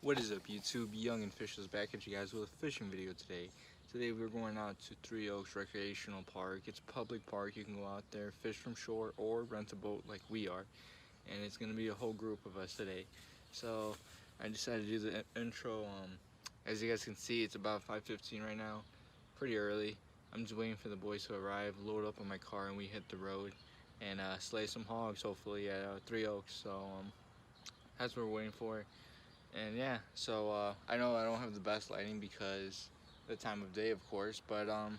What is up, YouTube? Young and Fish is back at you guys with a fishing video today. Today we're going out to Three Oaks Recreational Park. It's a public park. You can go out there, fish from shore, or rent a boat like we are. And it's going to be a whole group of us today. So I decided to do the intro. As you guys can see, it's about 5:15 right now. Pretty early. I'm just waiting for the boys to arrive, load up on my car, and we hit the road and slay some hogs, hopefully, at Three Oaks. So that's what we're waiting for. And yeah, so I know I don't have the best lighting because the time of day, of course, but I'm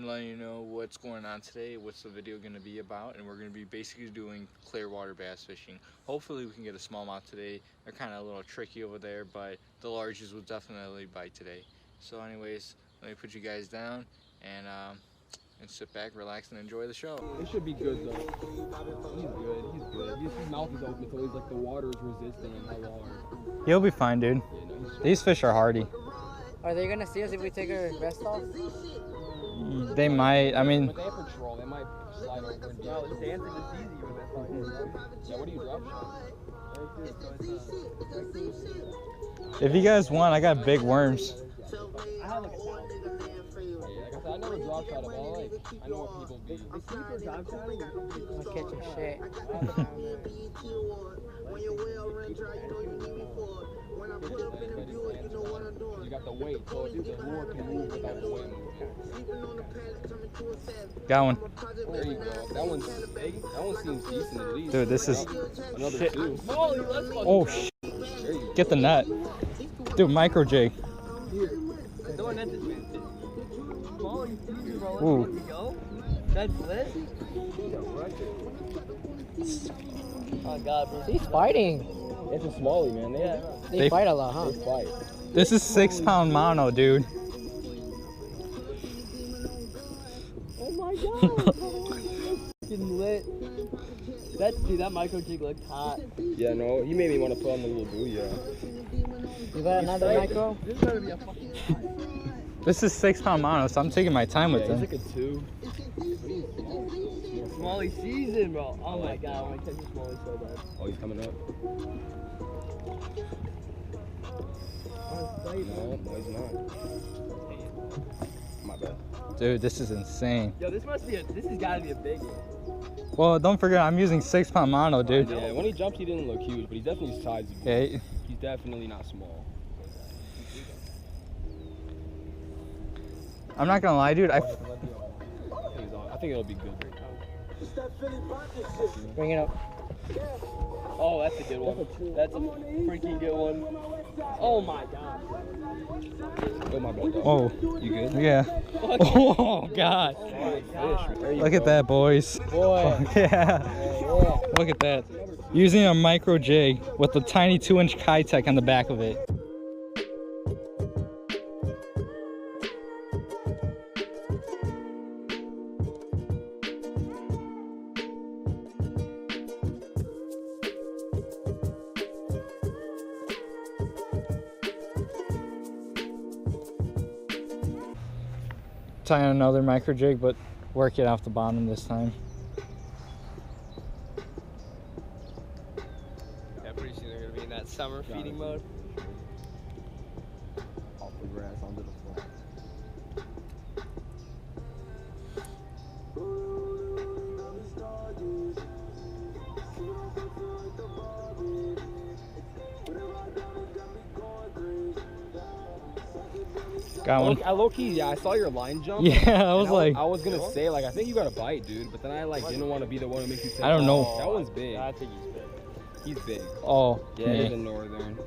letting you know what's going on today, what's the video going to be about, and we're going to be basically doing clear water bass fishing. Hopefully we can get a smallmouth today. They're kind of a little tricky over there, but the larges will definitely bite today. So anyways, let me put you guys down and sit back, relax, and enjoy the show. It should be good though. He's good. His mouth is open, so he's like the water is resisting and how hard. He'll be fine, dude. These fish are hardy. Are they gonna see us if we take our vest off? They might. I mean, But they have patrol. They might slide over and do it. Dancing is easy with that. Yeah, what do you drop shot? if you guys want, I got big worms. I have like a towel. I never drop shot at all. Like, I know what people be. I'm catching shit. You got the weight, so the lure can move without the weight moving. Got one. There you go. That one's big. That one seems decent at least. Dude, this is... Another shit. two. Oh, shit. There you go. Get the net. Dude, micro jig. Ooh. That's lit. Oh god, bro. He's fighting. It's a smallie, man. They fight a lot, huh? They fight. This is 6-pound mono, dude. Oh my god. Getting lit. That micro jig looked hot. Yeah, no, he made me want to put on the little booyah. You got another micro? This better be a fucking This is 6-pound mono, so I'm taking my time with He's them. like a 2. Smalley season, bro. Oh my god, I want to catch a smalley so bad. Oh, he's coming up. No, he's not. My bad. Dude, this is insane. Yo, this has got to be a big one. Well, don't forget, I'm using 6-pound mono, dude. Yeah, when he jumped, he didn't look huge, but he's definitely sizable. Okay. He's definitely not small. I'm not gonna lie, dude. I think it'll be good. Bring it up. Oh, that's a good one. That's a freaking good one. Oh my god. Oh my god. Oh, You good? yeah. Oh, God. Look at that, boys. Boy. Yeah. Look at that. Using a micro jig with a tiny 2-inch Kitech on the back of it. Tie on another micro jig, but work it off the bottom this time. Yeah, pretty soon they're gonna be in that summer feeding mode. Off the grass onto the floor. Got one. I low-key, yeah, I saw your line jump. Yeah, I was like... I was gonna say, like, I think you got a bite, dude, but then I, like, didn't want to be the one to make you take I don't know. off. That one's big. I think he's big. He's big. Oh, Yeah, yeah. he's a northern.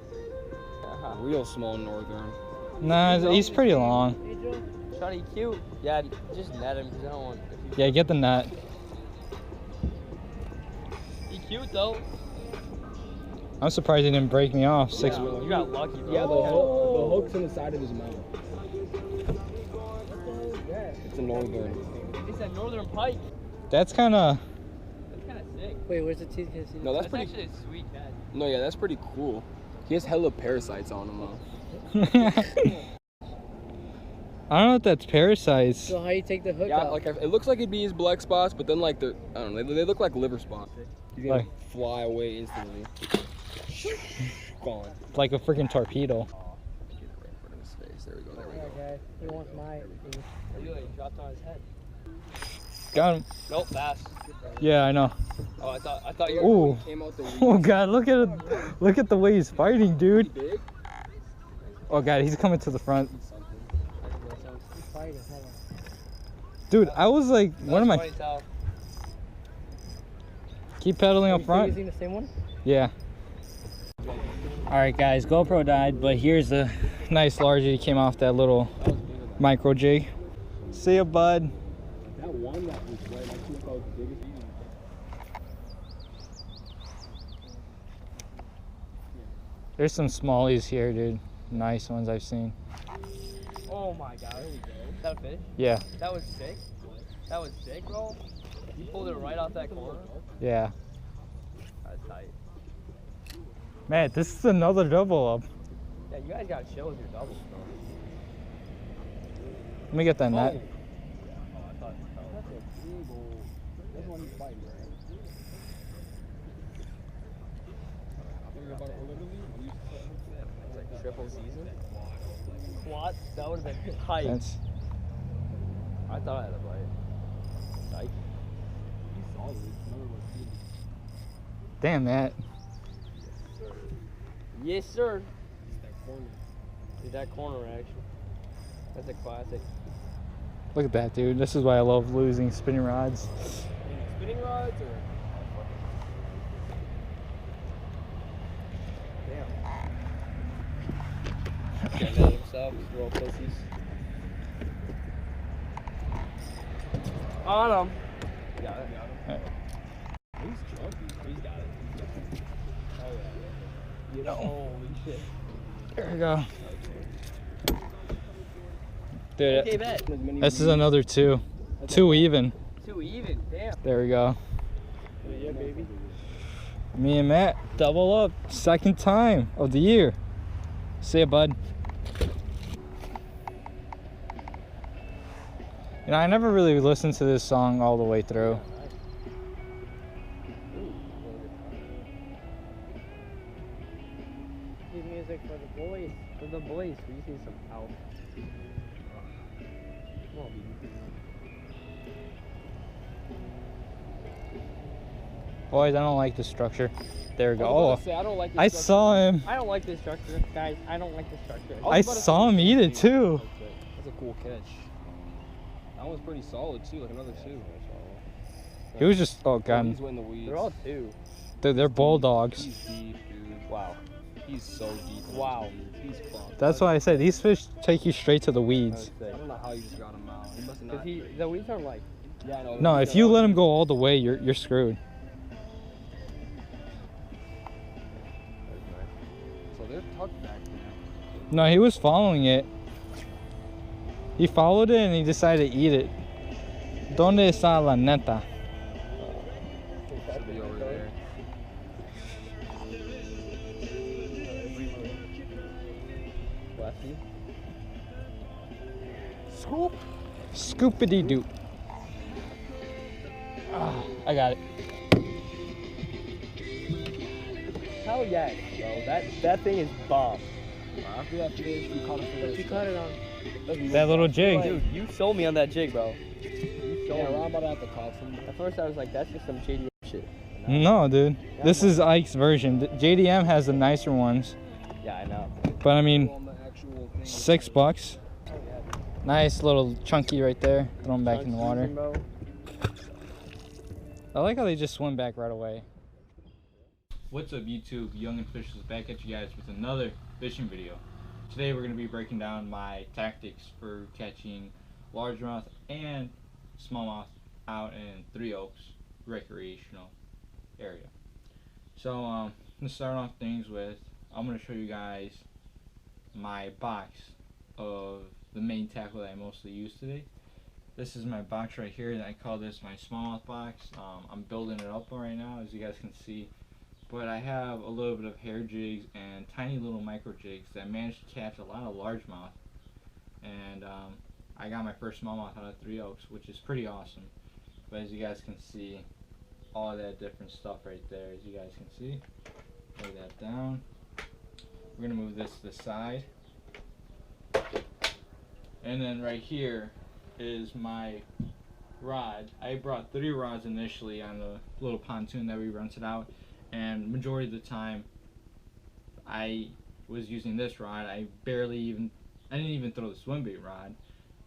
Real small northern. Nah, he's pretty long. Shawty cute. Yeah, just net him because I don't want. Yeah, get the net. He cute though. I'm surprised he didn't break me off. You got lucky, bro. Yeah, the hook's in the side of his mouth. It's a northern. It's a northern pike. That's kind of... That's kind of sick. Wait, where's the teeth? No, that's pretty... actually a sweet cat. No, yeah, that's pretty cool. He has hella parasites on him, though. I don't know if that's parasites. So how you take the hook Yeah, out? like it looks like it'd be his black spots, but then like the I don't know, they look like liver spots. He's gonna Like- fly away instantly. Gone. like a freaking torpedo. Get it right in front of his face. There we go. There we go. Okay, he wants my. He dropped on his head. Got him. Nope, pass. Yeah, I know. Oh, I thought you Ooh. Came out the weed. Oh god, look at the way he's fighting, dude. Big. Oh god, he's coming to the front. He's fighting. Hold on. Dude, I was like, what am I? Tell. Keep pedaling up front. Using the same one? Yeah. Alright guys, GoPro died, but here's a nice largie that came off that little micro jig. See ya, bud. That one that was right next to it, that was the biggest. There's some smallies here, dude. Nice ones I've seen. Oh my god. There we go. Is that a fish? Yeah, That was sick. That was sick, bro. You pulled it right off that corner. yeah. That's tight. Man, this is another double up. Yeah, you guys got to chill with your doubles, bro. Let me get that net. Oh, I thought That's a big old. That's one he's fighting, right? it's like triple season. What? That would have been tight. That's I thought I had a bite. Tight. He's solid. Another one. damn that. Yes, sir. It's that corner. Dude, that corner action. That's a classic. Look at that, dude. This is why I love losing spinning rods. Spinning rods or? Getting at himself, these little pussies. On him. Got it. He's chunky. He's got it. Oh yeah. You know, holy shit. There we go. Dude, Okay, bet. this is another two. Two even. 2 even, damn. There we go. Yeah, baby. Me and Matt double up. Second time of the year. See ya, bud. You know, I never really listened to this song all the way through. Good music for the boys. For the boys. We just need some help. Come on, baby. Boys, I don't like the structure. There we go. I was Oh, about to say, I don't like this I structure. saw him. I don't like this structure, guys. I don't like this structure. I I was about to saw say, him eat it too. That's a cool catch. That one's pretty solid too, like another two. He was just, oh god, He's in the weeds. They're all 2. they're bulldogs. He's deep, dude. Wow. He's so deep. in Wow. those weeds. He's fucked. That's why I said these fish take you straight to the weeds. I don't know how you just got him out. He must have not. Because the weeds are like, Yeah, I know. No, if you let him go all the way, you're screwed. So they're tucked back there. No, he was following it. He followed it and he decided to eat it. ¿Dónde está la neta? Should be over there. lefty. Scoop. Scoopity doo. Ah, I got it. Hell yes, bro. That thing is bomb. After that fish, we caught a fish. You caught it on. That little jig. Dude, you sold me on that jig, bro. You sold Yeah, me. we're about to have to call some. At first I was like, that's just some JDM shit. No, dude. This is Ike's version. JDM has the nicer ones. Yeah, I know. But I mean, On the actual thing. $6. Nice little chunky right there. Throw them back in the water. Bro. I like how they just swim back right away. What's up YouTube, Young and Fish is back at you guys with another fishing video. Today we're going to be breaking down my tactics for catching largemouth and smallmouth out in Three Oaks recreational area. So to start off things with, I'm going to show you guys my box of the main tackle that I mostly use today. This is my box right here, and I call this my smallmouth box. I'm building it up right now, as you guys can see. But I have a little bit of hair jigs and tiny little micro jigs that managed to catch a lot of largemouth. And I got my first smallmouth out of Three Oaks, which is pretty awesome. But as you guys can see, all of that different stuff right there, as you guys can see. Lay that down. We're gonna move this to the side. And then right here is my rod. I brought 3 rods initially on the little pontoon that we rented out, and majority of the time I was using this rod. I didn't even throw the swim bait rod.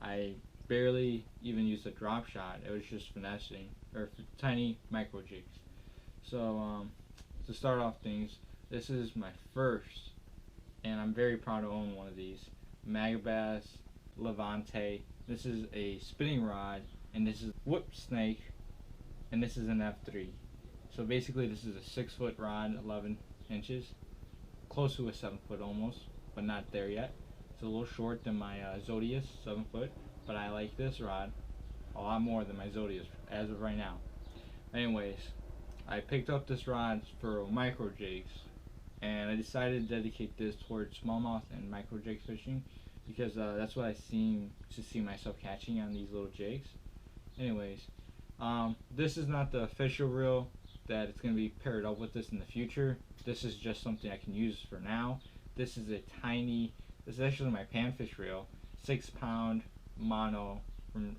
I barely even used a drop shot. It was just finessing, or tiny micro jigs. So to start off things, this is my first, and I'm very proud to own one of these, Megabass Levante. This is a spinning rod, and this is Whip Snake, and this is an F3. So basically this is a 6-foot rod, 11 inches, close to a 7-foot almost, but not there yet. It's a little short than my Zodius 7-foot, but I like this rod a lot more than my Zodius as of right now. Anyways, I picked up this rod for micro jigs, and I decided to dedicate this towards smallmouth and micro jig fishing, because that's what I seem to see myself catching on these little jigs. Anyways, this is not the official reel that it's going to be paired up with this in the future. This is just something I can use for now. This is this is actually my panfish reel, 6-pound mono,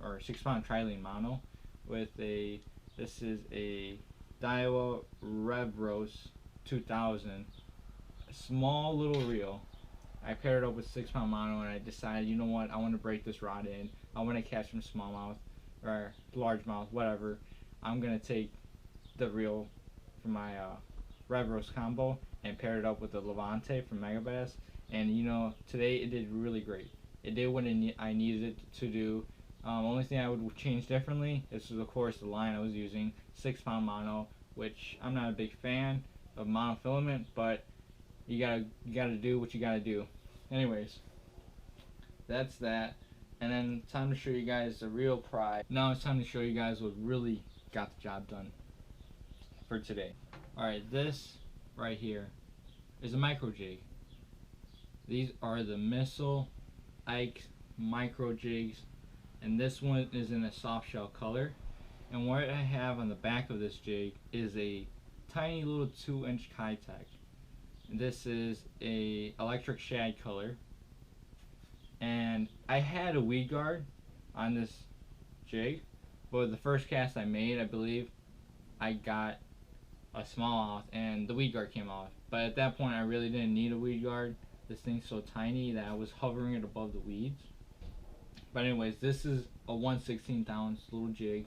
or 6-pound trilene mono, with this is a Daiwa Revros 2000, a small little reel. I paired it up with 6-pound mono, and I decided, you know what, I want to break this rod in. I want to catch some smallmouth or largemouth, whatever. I'm gonna take the reel from my Revros combo and pair it up with the Levante from Megabass, and you know, today it did really great. It did what I needed it to do. Only thing I would change differently is, of course, the line I was using, 6-pound mono, which I'm not a big fan of monofilament, but you gotta do what you gotta do. Anyways, that's that. And then time to show you guys the real prize. Now it's time to show you guys what really got the job done for today. Alright, this right here is a micro jig. These are the Missile Ike micro jigs, and this one is in a soft shell color. And what I have on the back of this jig is a tiny little 2-inch Keitech. This is a electric shad color, and I had a weed guard on this jig, but the first cast I made, I believe I got a smallmouth and the weed guard came off. But at that point I really didn't need a weed guard. This thing's so tiny that I was hovering it above the weeds. But anyways, this is a 1/16 ounce little jig,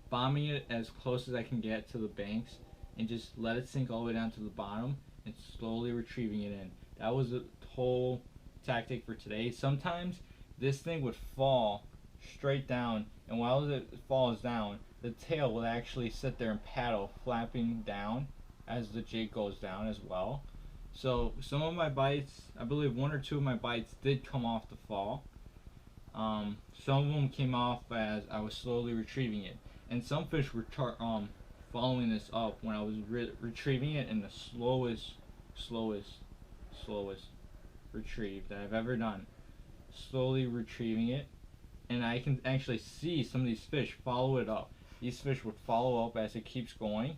bombing it as close as I can get to the banks and just let it sink all the way down to the bottom and slowly retrieving it in. That was the whole tactic for today. Sometimes this thing would fall straight down, and while it falls down, the tail will actually sit there and paddle, flapping down as the jig goes down as well. So some of my bites, I believe 1 or 2 of my bites did come off the fall. Some of them came off as I was slowly retrieving it, and some fish were following this up when I was retrieving it in the slowest retrieve that I've ever done. Slowly retrieving it, and I can actually see some of these fish follow it up. These fish would follow up as it keeps going,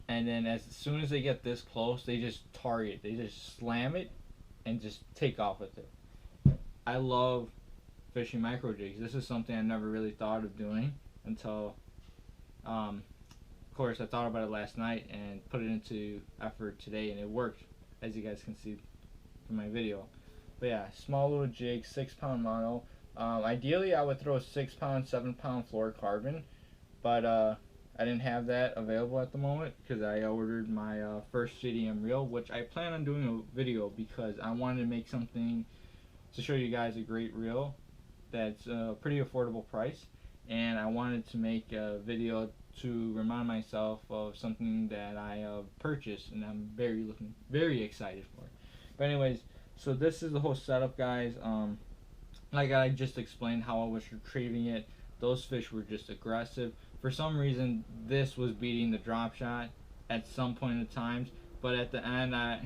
and then as soon as they get this close, they just target, they just slam it and just take off with it. I love fishing micro jigs. This is something I never really thought of doing until of course I thought about it last night and put it into effort today, and it worked, as you guys can see from my video. But yeah, small little jig, 6-pound mono. Ideally I would throw a 6-pound, 7-pound fluorocarbon, but I didn't have that available at the moment because I ordered my first CDM reel, which I plan on doing a video because I wanted to make something to show you guys a great reel that's a pretty affordable price, and I wanted to make a video to remind myself of something that I purchased, and I'm very excited for it. But anyways, so this is the whole setup, guys. Like I just explained how I was retrieving it, those fish were just aggressive. For some reason this was beating the drop shot at some point in times, but at the end I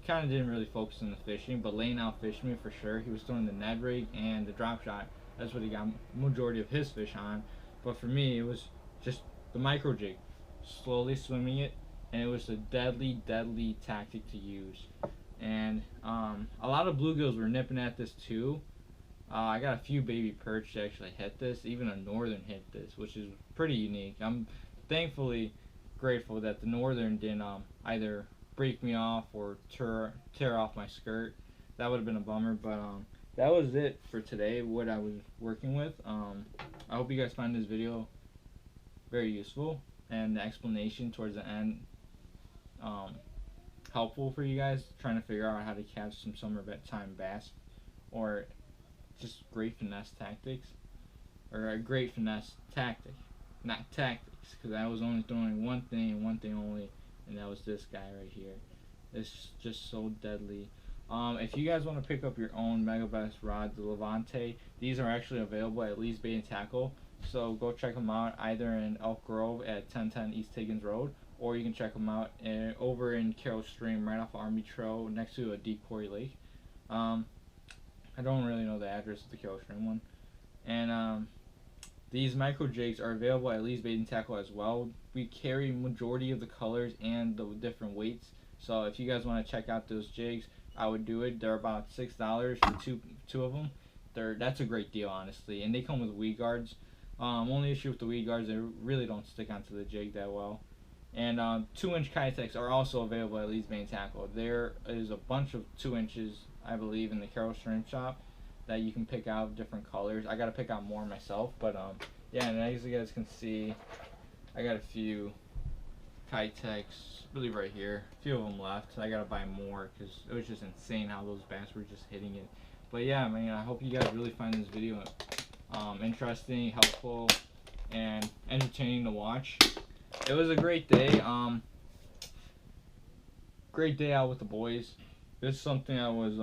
kind of didn't really focus on the fishing, but Lane out fished me for sure. He was throwing the Ned rig and the drop shot. That's what he got majority of his fish on. But for me, it was just the micro jig, slowly swimming it, and it was a deadly tactic to use. And a lot of bluegills were nipping at this too. I got a few baby perch that actually hit this. Even a northern hit this, which is pretty unique. I'm thankfully grateful that the northern didn't either break me off or tear off my skirt. That would have been a bummer, but that was it for today, what I was working with. I hope you guys find this video very useful, and the explanation towards the end helpful for you guys trying to figure out how to catch some summertime bass, or just great finesse tactics, or a great finesse tactic, not tactics, because I was only throwing one thing and one thing only, and that was this guy right here. It's just so deadly. If you guys want to pick up your own Megabass rods, the Levante, these are actually available at Lee's Bait and Tackle. So go check them out either in Elk Grove at 1010 East Higgins Road, or you can check them out over in Carroll Stream, right off Army Trail, next to a deep quarry lake. I don't really know the address of the Carroll Stream one. And these micro jigs are available at Lee's Bait and Tackle as well. We carry majority of the colors and the different weights. So if you guys want to check out those jigs, I would do it. They're about $6 for two of them. That's a great deal, honestly, and they come with weed guards. Only issue with the weed guards, they really don't stick onto the jig that well. And 2-inch Kitex are also available at Lee's Bait and Tackle. There is a bunch of 2 inches, I believe, in the Carroll Shrimp Shop that you can pick out different colors. I gotta pick out more myself, but yeah. And as you guys can see, I got a few Kitex, I believe right here, a few of them left. I gotta buy more because it was just insane how those bass were just hitting it. But yeah, I mean, I hope you guys really find this video interesting, helpful, and entertaining to watch. It was a great day. Great day out with the boys. This is something I was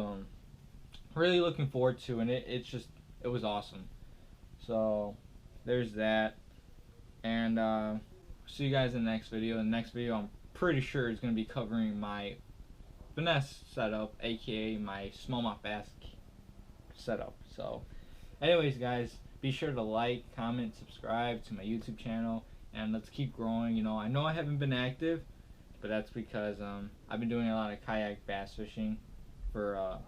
really looking forward to, and it was awesome. So there's that, and see you guys in the next video. The next video, I'm pretty sure, is going to be covering my finesse setup, aka my smallmouth bass setup. So anyways, guys, be sure to like, comment, subscribe to my YouTube channel, and let's keep growing. You know I haven't been active, but that's because I've been doing a lot of kayak bass fishing for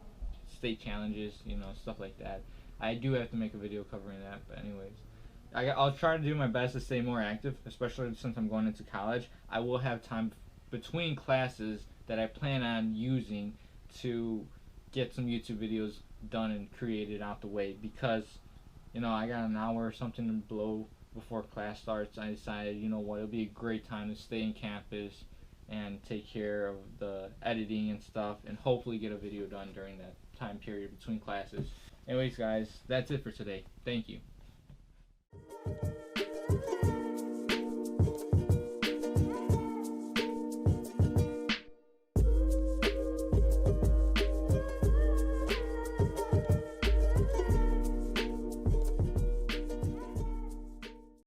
state challenges, stuff like that. I do have to make a video covering that, but anyways, I'll try to do my best to stay more active, especially since I'm going into college. I will have time between classes that I plan on using to get some YouTube videos done and created out the way, because I got an hour or something to blow before class starts. I decided, you know what, it'll be a great time to stay in campus and take care of the editing and stuff, and hopefully get a video done during that time period between classes. Anyways, guys, that's it for today. Thank you.